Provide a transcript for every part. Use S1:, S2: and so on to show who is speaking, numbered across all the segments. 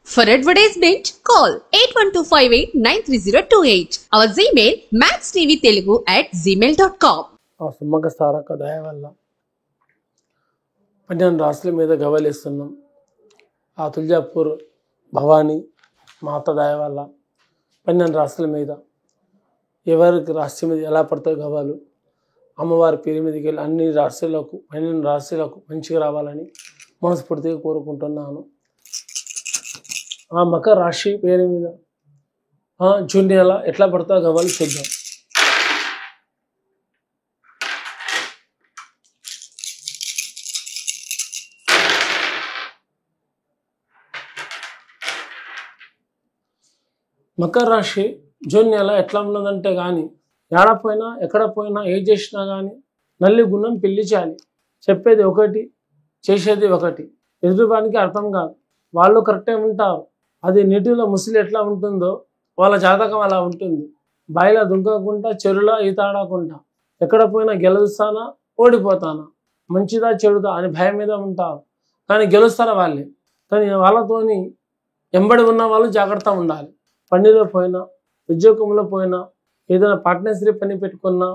S1: For advertisement, call 8125893028. Our Gmail maxtvtelugu@gmail.com.
S2: ఆ సుమ్మక సారక్క దయ వల్ల 12 రాష్ట్రాల మీద గవ్వలేస్తున్నాం. ఆ తుల్జాపూర్ భవానీ మాత దయ వల్ల 12 రాష్ట్రాల మీద ఎవరికి రాష్ట్రం మీద ఎలా పడతాయి గవ్వలు అమ్మవారి పేరు మీదకి వెళ్ళి అన్ని రాష్ట్రాలకు 12 రాష్ట్రాలకు మంచిగా రావాలని మనస్ఫూర్తిగా కోరుకుంటున్నాను. ఆ మకర రాశి పేరు మీద జూన్ నెల ఎట్లా పడతాయో గవ్వలు చూద్దాం. మకర రాశి జూన్ నెల ఎట్లా ఉన్నదంటే కానీ ఏడపోయినా ఎక్కడ పోయినా ఏ చేసినా కానీ నల్లి గుణం పెళ్లి చేయాలి. చెప్పేది ఒకటి చేసేది ఒకటి. ఎదుటివానికి అర్థం కాదు. వాళ్ళు కరెక్టే ఉంటారు. అది నీటిలో ముసలి ఎట్లా ఉంటుందో వాళ్ళ జాతకం అలా ఉంటుంది. బాయిలో దుంకకుండా చెరువులో ఈతాడకుండా ఎక్కడ పోయినా గెలుస్తానా ఓడిపోతానా మంచిదా చెడుదా అని భయం మీద ఉంటారు. కానీ గెలుస్తారా వాళ్ళే. కానీ వాళ్ళతోని ఎంబడి ఉన్న వాళ్ళు జాగ్రత్త ఉండాలి. పనిలో పోయినా ఉద్యోగంలో పోయినా ఏదైనా పార్ట్నర్షిప్ పని పెట్టుకున్నా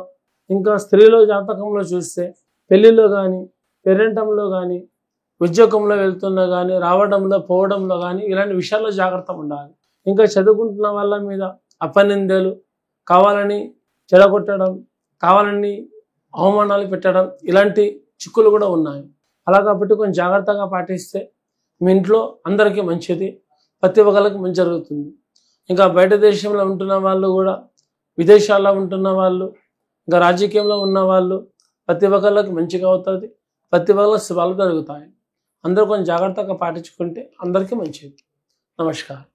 S2: ఇంకా స్త్రీలో జాతకంలో చూస్తే పెళ్లిలో కానీ పేరెంటంలో కానీ ఉద్యోగంలో వెళ్తున్నా కానీ రావడంలో పోవడంలో కానీ ఇలాంటి విషయాల్లో జాగ్రత్త ఉండాలి. ఇంకా చదువుకుంటున్న వాళ్ళ మీద అపనిందలు కావాలని చెడగొట్టడం కావాలని అవమానాలు పెట్టడం ఇలాంటి చిక్కులు కూడా ఉన్నాయి. అలా కాబట్టి కొంచెం జాగ్రత్తగా పాటిస్తే మీ ఇంట్లో అందరికీ మంచిది, ప్రతి ఒక్కరికి మంచి జరుగుతుంది. ఇంకా బయట దేశంలో ఉంటున్న వాళ్ళు కూడా విదేశాల్లో ఉంటున్న వాళ్ళు ఇంకా రాజకీయంలో ఉన్న వాళ్ళు ప్రతి ఒక్కరికి మంచిగా అవుతుంది. ప్రతి ఒక్కరికి శుభాలు జరుగుతాయి. అందరూ కొంచెం జాగ్రత్తగా పాటించుకుంటే అందరికీ మంచిది. నమస్కారం.